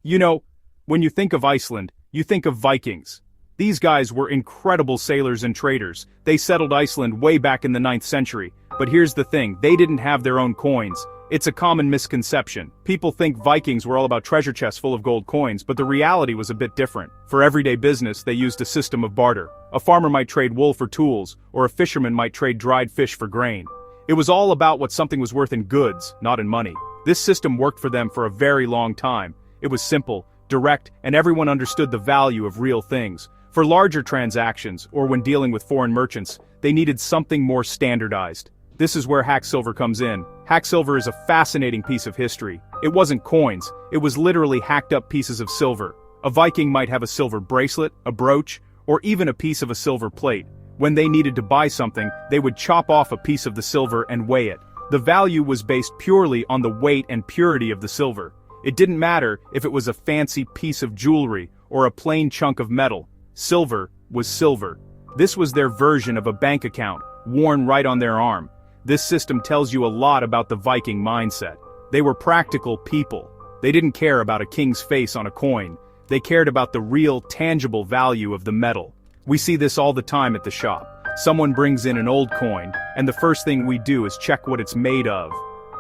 You know, when you think of Iceland, you think of Vikings. These guys were incredible sailors and traders. They settled Iceland way back in the 9th century. But here's the thing, they didn't have their own coins. It's a common misconception. People think Vikings were all about treasure chests full of gold coins, but the reality was a bit different. For everyday business, they used a system of barter. A farmer might trade wool for tools, or a fisherman might trade dried fish for grain. It was all about what something was worth in goods, not in money. This system worked for them for a very long time. It was simple, direct, and everyone understood the value of real things. For larger transactions, or when dealing with foreign merchants, they needed something more standardized. This is where hack silver comes in. Hack silver is a fascinating piece of history. It wasn't coins, it was literally hacked up pieces of silver. A Viking might have a silver bracelet, a brooch, or even a piece of a silver plate. When they needed to buy something, they would chop off a piece of the silver and weigh it. The value was based purely on the weight and purity of the silver. It didn't matter if it was a fancy piece of jewelry or a plain chunk of metal. Silver was silver. This was their version of a bank account, worn right on their arm. This system tells you a lot about the Viking mindset. They were practical people. They didn't care about a king's face on a coin. They cared about the real, tangible value of the metal. We see this all the time at the shop. Someone brings in an old coin, and the first thing we do is check what it's made of.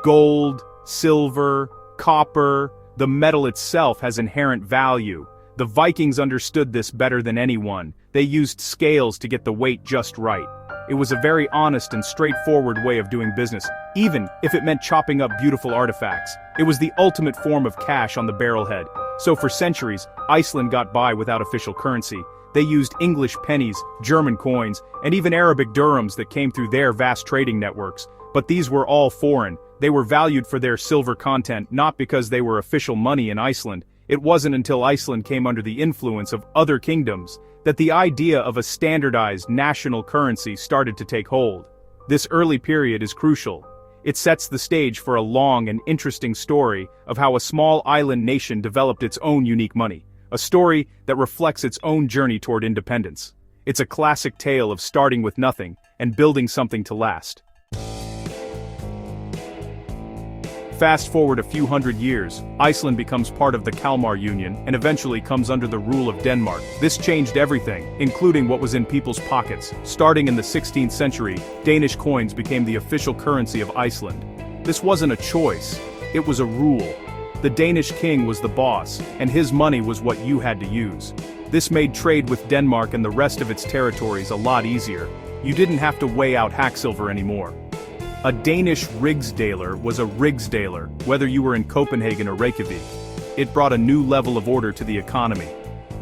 Gold, silver, copper, the metal itself has inherent value. The Vikings understood this better than anyone. They used scales to get the weight just right. It was a very honest and straightforward way of doing business, even if it meant chopping up beautiful artifacts. It was the ultimate form of cash on the barrelhead. So for centuries, Iceland got by without official currency. They used English pennies, German coins, and even Arabic dirhams that came through their vast trading networks. But these were all foreign. They were valued for their silver content, not because they were official money in Iceland. It wasn't until Iceland came under the influence of other kingdoms that the idea of a standardized national currency started to take hold. This early period is crucial. It sets the stage for a long and interesting story of how a small island nation developed its own unique money, a story that reflects its own journey toward independence. It's a classic tale of starting with nothing and building something to last. Fast forward a few hundred years, Iceland becomes part of the Kalmar Union and eventually comes under the rule of Denmark. This changed everything, including what was in people's pockets. Starting in the 16th century, Danish coins became the official currency of Iceland. This wasn't a choice, it was a rule. The Danish king was the boss, and his money was what you had to use. This made trade with Denmark and the rest of its territories a lot easier. You didn't have to weigh out hack silver anymore. A Danish rigsdaler was a rigsdaler, whether you were in Copenhagen or Reykjavik. It brought a new level of order to the economy.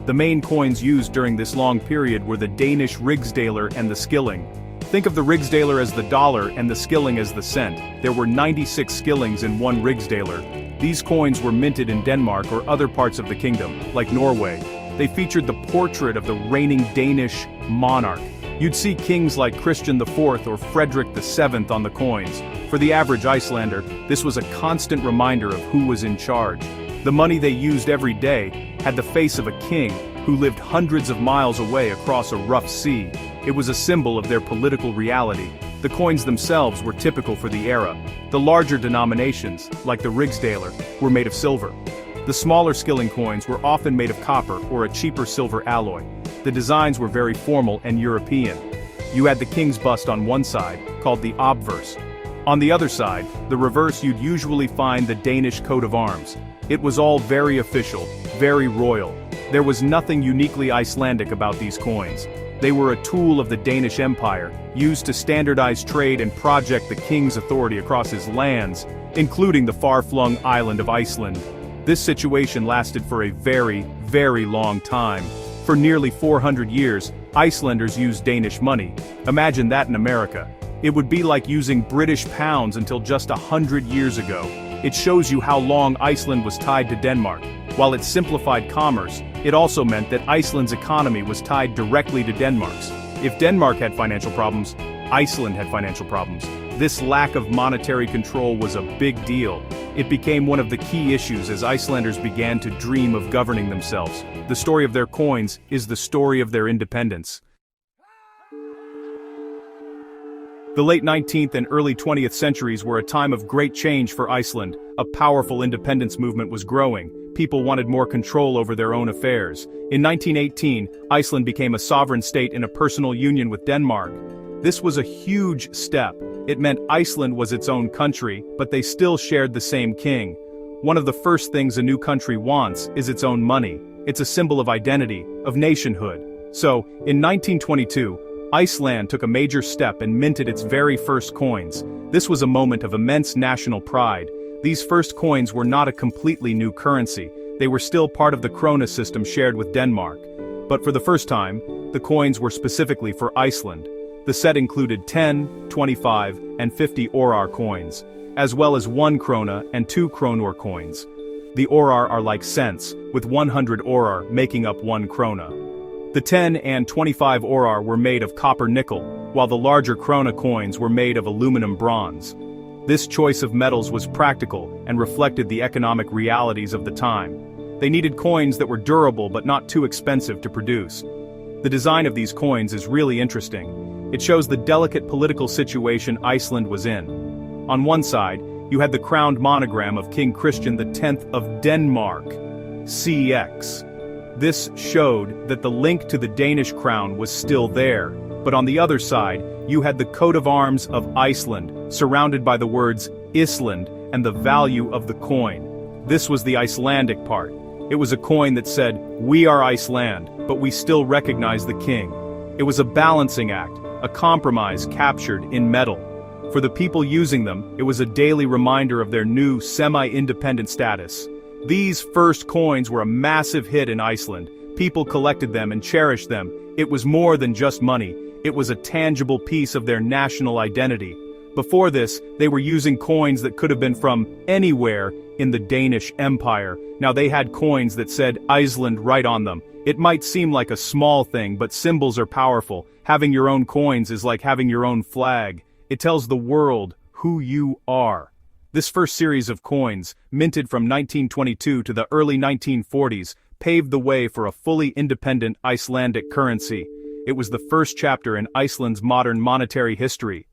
The main coins used during this long period were the Danish rigsdaler and the skilling. Think of the rigsdaler as the dollar and the skilling as the cent. There were 96 skillings in one rigsdaler. These coins were minted in Denmark or other parts of the kingdom, like Norway. They featured the portrait of the reigning Danish monarch. You'd see kings like Christian IV or Frederick VII on the coins. For the average Icelander, this was a constant reminder of who was in charge. The money they used every day had the face of a king who lived hundreds of miles away across a rough sea. It was a symbol of their political reality. The coins themselves were typical for the era. The larger denominations, like the rigsdaler, were made of silver. The smaller skilling coins were often made of copper or a cheaper silver alloy. The designs were very formal and European. You had the king's bust on one side, called the obverse. On the other side, the reverse, you'd usually find the Danish coat of arms. It was all very official, very royal. There was nothing uniquely Icelandic about these coins. They were a tool of the Danish Empire, used to standardize trade and project the king's authority across his lands, including the far-flung island of Iceland. This situation lasted for a very, very long time. For nearly 400 years, Icelanders used Danish money. Imagine that in America. It would be like using British pounds until just 100 years ago. It shows you how long Iceland was tied to Denmark. While it simplified commerce, it also meant that Iceland's economy was tied directly to Denmark's. If Denmark had financial problems, Iceland had financial problems. This lack of monetary control was a big deal. It became one of the key issues as Icelanders began to dream of governing themselves. The story of their coins is the story of their independence. The late 19th and early 20th centuries were a time of great change for Iceland. A powerful independence movement was growing. people wanted more control over their own affairs. In 1918, Iceland became a sovereign state in a personal union with Denmark. This was a huge step. It meant Iceland was its own country, but they still shared the same king. One of the first things a new country wants is its own money. It's a symbol of identity, of nationhood. So, in 1922, Iceland took a major step and minted its very first coins. This was a moment of immense national pride. These first coins were not a completely new currency. They were still part of the krona system shared with Denmark. But for the first time, the coins were specifically for Iceland. The set included 10, 25, and 50 örar coins, as well as 1 krona and 2 kronor coins. The örar are like cents, with 100 örar making up 1 krona. The 10 and 25 örar were made of copper-nickel, while the larger krona coins were made of aluminum bronze. This choice of metals was practical and reflected the economic realities of the time. They needed coins that were durable but not too expensive to produce. The design of these coins is really interesting. It shows the delicate political situation Iceland was in. On one side, you had the crowned monogram of King Christian X of Denmark, CX. This showed that the link to the Danish crown was still there, but on the other side, you had the coat of arms of Iceland, surrounded by the words Island and the value of the coin. This was the Icelandic part. It was a coin that said, "We are Iceland, but we still recognize the king." It was a balancing act, a compromise captured in metal. For the people using them, it was a daily reminder of their new semi-independent status. These first coins were a massive hit in Iceland. People collected them and cherished them. It was more than just money. It was a tangible piece of their national identity. Before this, they were using coins that could have been from anywhere in the Danish Empire. Now they had coins that said Iceland right on them. It might seem like a small thing, but symbols are powerful. Having your own coins is like having your own flag. It tells the world who you are. This first series of coins, minted from 1922 to the early 1940s, paved the way for a fully independent Icelandic currency. It was the first chapter in Iceland's modern monetary history.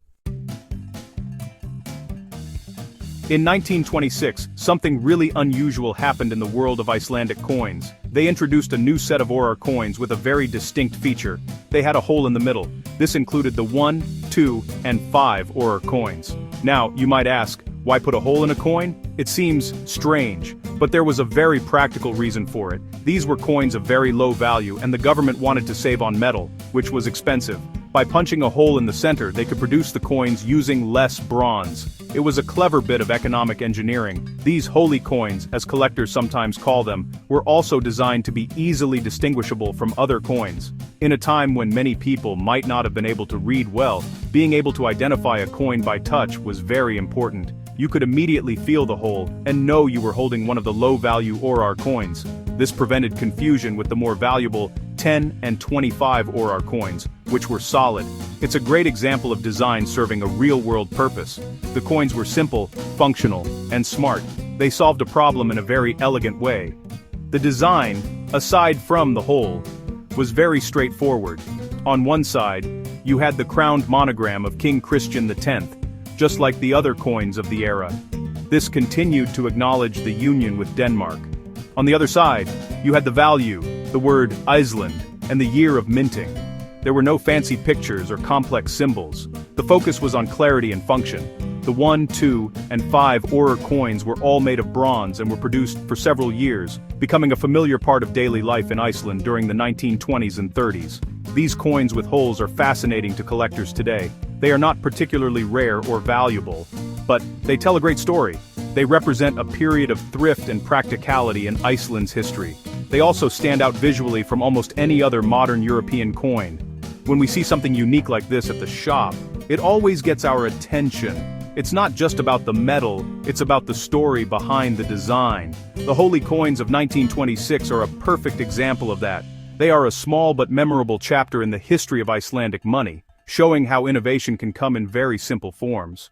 In 1926, something really unusual happened in the world of Icelandic coins. They introduced a new set of örar coins with a very distinct feature. They had a hole in the middle. This included the 1, 2, and 5 örar coins. Now, you might ask, why put a hole in a coin? It seems strange, but there was a very practical reason for it. These were coins of very low value, and the government wanted to save on metal, which was expensive. By punching a hole in the center, they could produce the coins using less bronze. It was a clever bit of economic engineering. These holy coins, as collectors sometimes call them, were also designed to be easily distinguishable from other coins. In a time when many people might not have been able to read well, being able to identify a coin by touch was very important. You could immediately feel the hole and know you were holding one of the low-value örar coins. This prevented confusion with the more valuable 10 and 25 örar coins, which were solid. It's a great example of design serving a real-world purpose. The coins were simple, functional, and smart. They solved a problem in a very elegant way. The design, aside from the hole, was very straightforward. On one side, you had the crowned monogram of King Christian X, just like the other coins of the era. This continued to acknowledge the union with Denmark. On the other side, you had the value, the word Iceland, and the year of minting. There were no fancy pictures or complex symbols. The focus was on clarity and function. The 1, 2, and 5 örar coins were all made of bronze and were produced for several years, becoming a familiar part of daily life in Iceland during the 1920s and 30s. These coins with holes are fascinating to collectors today. They are not particularly rare or valuable, but they tell a great story. They represent a period of thrift and practicality in Iceland's history. They also stand out visually from almost any other modern European coin. When we see something unique like this at the shop, it always gets our attention. It's not just about the metal, it's about the story behind the design. The holy coins of 1926 are a perfect example of that. They are a small but memorable chapter in the history of Icelandic money, showing how innovation can come in very simple forms.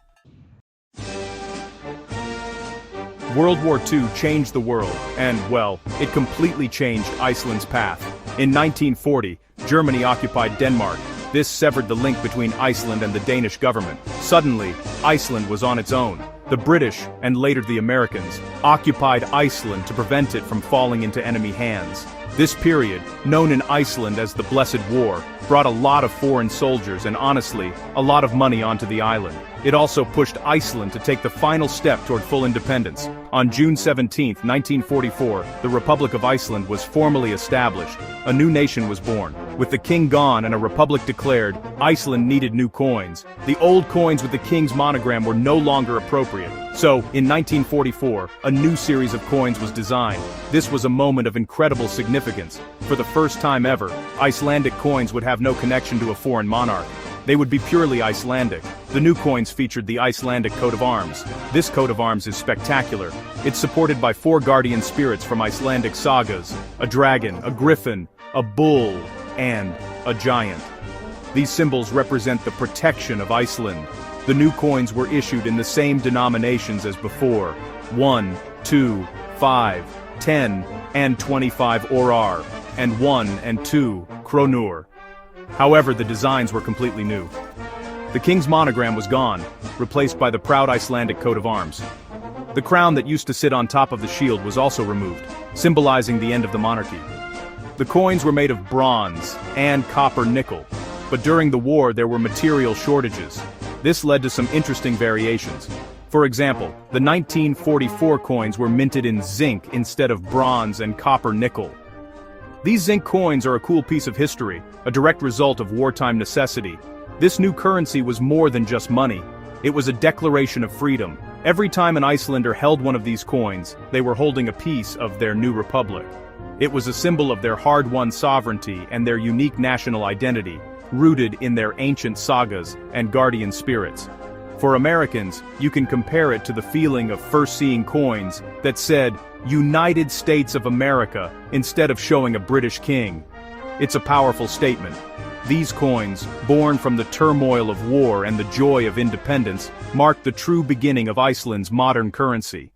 World War II changed the world, and, well, it completely changed Iceland's path. In 1940, Germany occupied Denmark. This severed the link between Iceland and the Danish government. Suddenly, Iceland was on its own. The British, and later the Americans, occupied Iceland to prevent it from falling into enemy hands. This period, known in Iceland as the Blessed War, brought a lot of foreign soldiers and honestly, a lot of money onto the island. It also pushed Iceland to take the final step toward full independence. On June 17, 1944, the Republic of Iceland was formally established. A new nation was born. With the king gone and a republic declared, Iceland needed new coins. The old coins with the king's monogram were no longer appropriate. So, in 1944, a new series of coins was designed. This was a moment of incredible significance. For the first time ever, Icelandic coins would have no connection to a foreign monarch. They would be purely Icelandic. The new coins featured the Icelandic coat of arms. This coat of arms is spectacular. It's supported by 4 guardian spirits from Icelandic sagas: a dragon, a griffin, a bull, and a giant. These symbols represent the protection of Iceland. The new coins were issued in the same denominations as before: 1, 2, 5, 10, and 25 orar, and 1 and 2 kronur. However, the designs were completely new. The king's monogram was gone, replaced by the proud Icelandic coat of arms. The crown that used to sit on top of the shield was also removed, symbolizing the end of the monarchy. The coins were made of bronze and copper nickel, but during the war there were material shortages. This led to some interesting variations. For example, the 1944 coins were minted in zinc instead of bronze and copper nickel. These zinc coins are a cool piece of history, a direct result of wartime necessity. This new currency was more than just money. It was a declaration of freedom. Every time an Icelander held one of these coins, they were holding a piece of their new republic. It was a symbol of their hard-won sovereignty and their unique national identity, rooted in their ancient sagas and guardian spirits. For Americans, you can compare it to the feeling of first seeing coins that said, "United States of America," instead of showing a British king. It's a powerful statement. These coins, born from the turmoil of war and the joy of independence, mark the true beginning of Iceland's modern currency.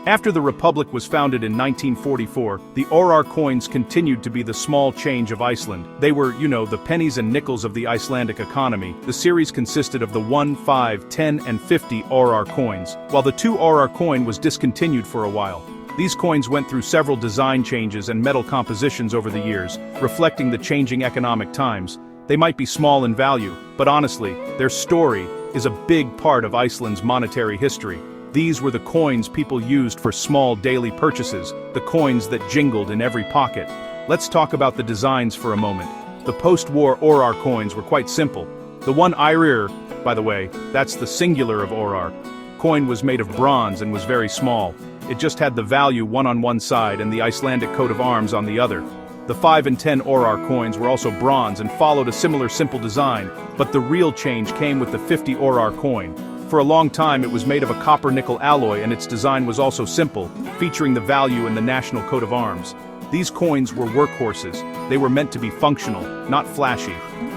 After the Republic was founded in 1944, the orar coins continued to be the small change of Iceland. They were, the pennies and nickels of the Icelandic economy. The series consisted of the 1, 5, 10, and 50 orar coins, while the 2 orar coin was discontinued for a while. These coins went through several design changes and metal compositions over the years, reflecting the changing economic times. They might be small in value, but honestly, their story is a big part of Iceland's monetary history. These were the coins people used for small daily purchases, the coins that jingled in every pocket. Let's talk about the designs for a moment. The post-war orar coins were quite simple. The 1 irir, by the way, that's the singular of orar, coin was made of bronze and was very small. It just had the value 1 on one side and the Icelandic coat of arms on the other. The 5 and 10 orar coins were also bronze and followed a similar simple design, but the real change came with the 50 orar coin. For a long time it was made of a copper-nickel alloy and its design was also simple, featuring the value in the national coat of arms. These coins were workhorses. They were meant to be functional, not flashy.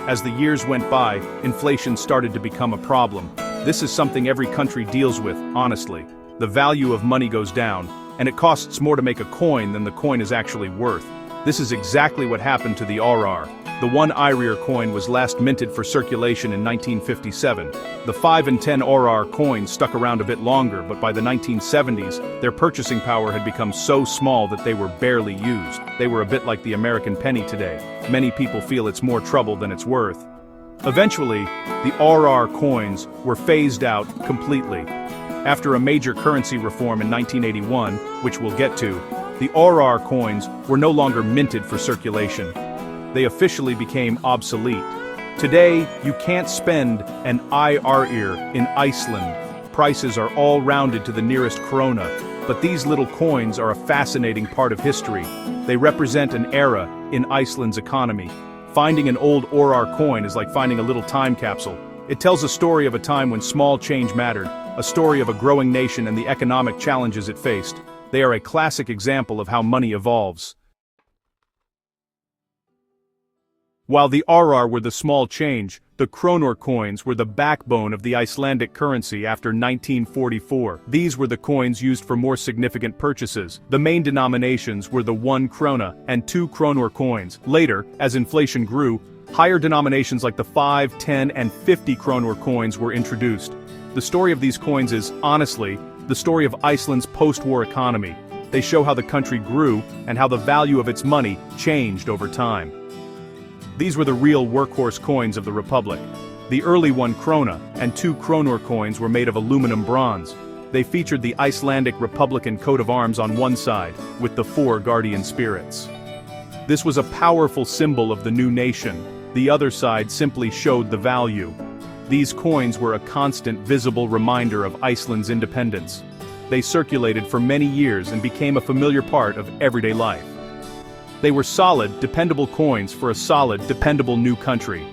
As the years went by, inflation started to become a problem. This is something every country deals with, honestly. The value of money goes down, and it costs more to make a coin than the coin is actually worth. This is exactly what happened to the orar. The 1 irir coin was last minted for circulation in 1957. The 5 and 10 orar coins stuck around a bit longer, but by the 1970s, their purchasing power had become so small that they were barely used. They were a bit like the American penny today. Many people feel it's more trouble than it's worth. Eventually, the orar coins were phased out completely. After a major currency reform in 1981, which we'll get to, the orar coins were no longer minted for circulation. They officially became obsolete. Today, you can't spend an irir in Iceland. Prices are all rounded to the nearest krona, but these little coins are a fascinating part of history. They represent an era in Iceland's economy. Finding an old orar coin is like finding a little time capsule. It tells a story of a time when small change mattered, a story of a growing nation and the economic challenges it faced. They are a classic example of how money evolves. While the RR were the small change, the kronur coins were the backbone of the Icelandic currency after 1944. These were the coins used for more significant purchases. The main denominations were the 1 krona and 2 kronur coins. Later, as inflation grew, higher denominations like the 5, 10, and 50 kronur coins were introduced. The story of these coins is, honestly, the story of Iceland's post-war economy. They show how the country grew and how the value of its money changed over time. These were the real workhorse coins of the Republic. The early 1 krona and 2 kronur coins were made of aluminum bronze. They featured the Icelandic Republican coat of arms on one side, with the 4 guardian spirits. This was a powerful symbol of the new nation. The other side simply showed the value. These coins were a constant visible reminder of Iceland's independence. They circulated for many years and became a familiar part of everyday life. They were solid, dependable coins for a solid, dependable new country.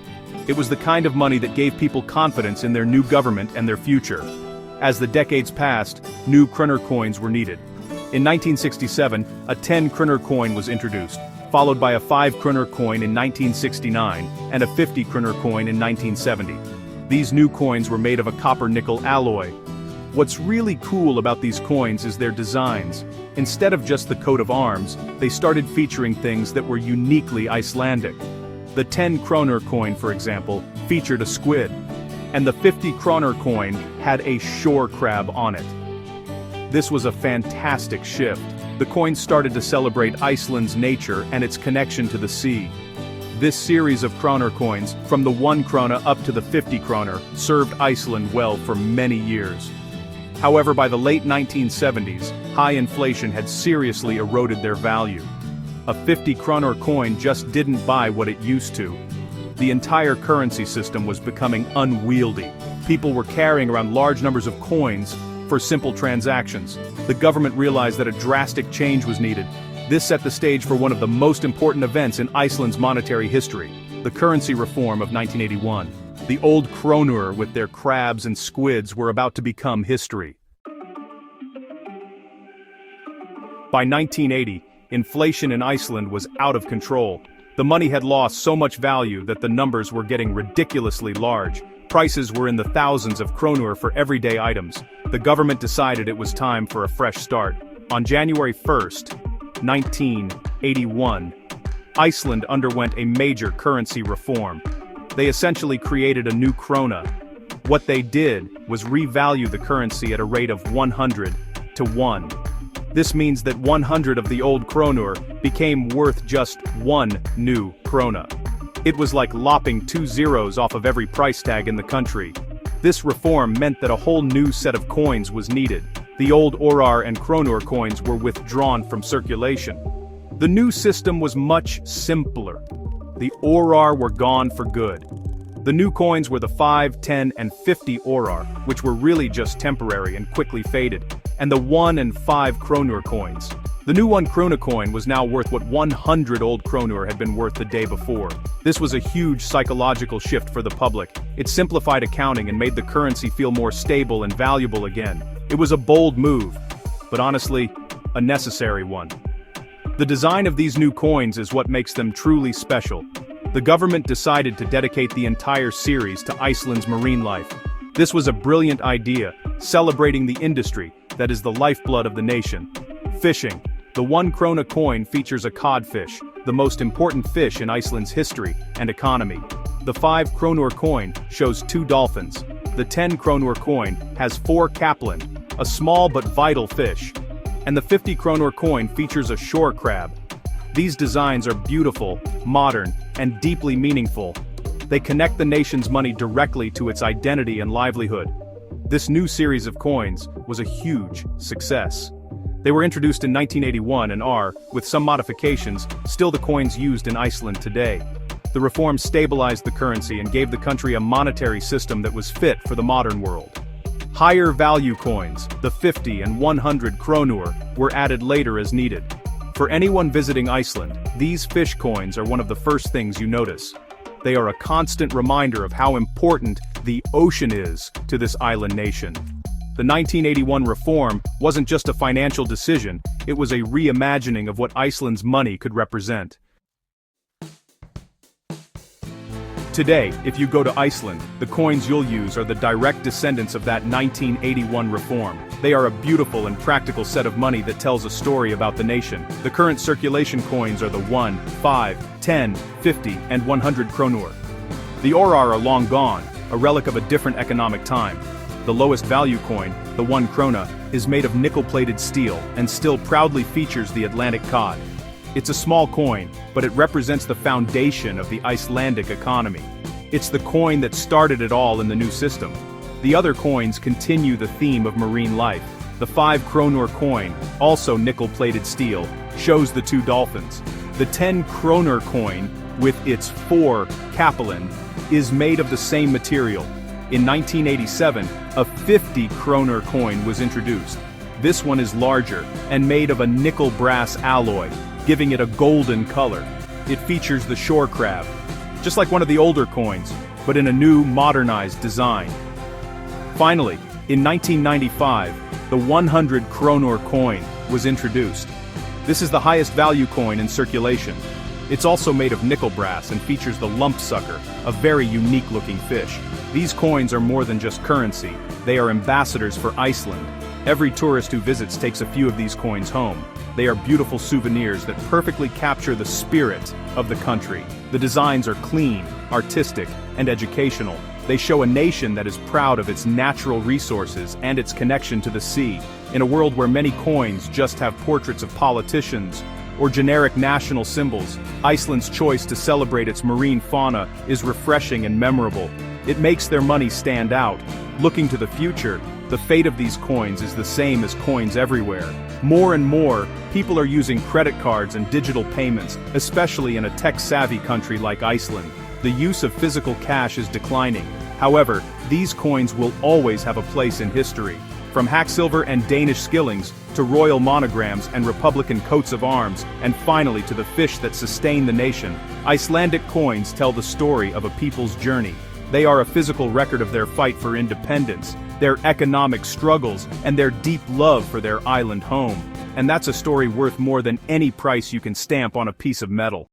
It was the kind of money that gave people confidence in their new government and their future. As the decades passed, new kronur coins were needed. In 1967, a 10 kronur coin was introduced, followed by a 5 kronur coin in 1969 and a 50 kronur coin in 1970. These new coins were made of a copper-nickel alloy. What's really cool about these coins is their designs. Instead of just the coat of arms, they started featuring things that were uniquely Icelandic. The 10 kronur coin, for example, featured a squid, and the 50 kronur coin had a shore crab on it. This was a fantastic shift. The coins started to celebrate Iceland's nature and its connection to the sea. This series of kronur coins, from the 1 krona up to the 50 kronur, served Iceland well for many years. However, by the late 1970s, high inflation had seriously eroded their value. A 50 kronur coin just didn't buy what it used to. The entire currency system was becoming unwieldy. People were carrying around large numbers of coins for simple transactions. The government realized that a drastic change was needed. This set the stage for one of the most important events in Iceland's monetary history, the currency reform of 1981. The old kronur with their crabs and squids were about to become history. By 1980, inflation in Iceland was out of control. The money had lost so much value that the numbers were getting ridiculously large. Prices were in the thousands of kronur for everyday items. The government decided it was time for a fresh start. On January 1st, 1981, Iceland underwent a major currency reform. They essentially created a new krona. What they did was revalue the currency at a rate of 100 to 1. This means that 100 of the old kronur became worth just 1 new krona. It was like lopping 2 zeros off of every price tag in the country. This reform meant that a whole new set of coins was needed. The old orar and kronur coins were withdrawn from circulation. The new system was much simpler. The orar were gone for good. The new coins were the 5, 10, and 50 orar, which were really just temporary and quickly faded, and the 1 and 5 kronur coins. The new 1 krona coin was now worth what 100 old kronur had been worth the day before. This was a huge psychological shift for the public. It simplified accounting and made the currency feel more stable and valuable again. It was a bold move, but honestly, a necessary one. The design of these new coins is what makes them truly special. The government decided to dedicate the entire series to Iceland's marine life. This was a brilliant idea, celebrating the industry that is the lifeblood of the nation. Fishing. The 1 krona coin features a codfish, the most important fish in Iceland's history and economy. The 5 kronur coin shows 2 dolphins. The 10 kronur coin has 4 kaplan, a small but vital fish. And the 50 kronur coin features a shore crab. These designs are beautiful, modern, and deeply meaningful. They connect the nation's money directly to its identity and livelihood. This new series of coins was a huge success. They were introduced in 1981 and are, with some modifications, still the coins used in Iceland today. The reform stabilized the currency and gave the country a monetary system that was fit for the modern world. Higher value coins, the 50 and 100 kronur, were added later as needed. For anyone visiting Iceland, these fish coins are one of the first things you notice. They are a constant reminder of how important the ocean is to this island nation. The 1981 reform wasn't just a financial decision, it was a reimagining of what Iceland's money could represent. Today, if you go to Iceland, the coins you'll use are the direct descendants of that 1981 reform. They are a beautiful and practical set of money that tells a story about the nation. The current circulation coins are the 1, 5, 10, 50, and 100 kronur. The orar are long gone, a relic of a different economic time. The lowest value coin, the 1 krona, is made of nickel-plated steel and still proudly features the Atlantic cod. It's a small coin, but it represents the foundation of the Icelandic economy. It's the coin that started it all in the new system. The other coins continue the theme of marine life. The 5 kronur coin, also nickel-plated steel, shows the 2 dolphins. The 10 kronur coin, with its 4 kapellin, is made of the same material. In 1987, a 50 kronur coin was introduced. This one is larger and made of a nickel-brass alloy, giving it a golden color. It features the shore crab, just like one of the older coins, but in a new, modernized design. Finally, in 1995, the 100 kronur coin was introduced. This is the highest value coin in circulation. It's also made of nickel brass and features the lump sucker, a very unique-looking fish. These coins are more than just currency, they are ambassadors for Iceland. Every tourist who visits takes a few of these coins home. They are beautiful souvenirs that perfectly capture the spirit of the country. The designs are clean, artistic, and educational. They show a nation that is proud of its natural resources and its connection to the sea. In a world where many coins just have portraits of politicians or generic national symbols, Iceland's choice to celebrate its marine fauna is refreshing and memorable. It makes their money stand out. Looking to the future, the fate of these coins is the same as coins everywhere. More and more, people are using credit cards and digital payments, especially in a tech-savvy country like Iceland. The use of physical cash is declining. However, these coins will always have a place in history. From hacksilver and Danish skillings, to royal monograms and republican coats of arms, and finally to the fish that sustain the nation, Icelandic coins tell the story of a people's journey. They are a physical record of their fight for independence, their economic struggles, and their deep love for their island home. And that's a story worth more than any price you can stamp on a piece of metal.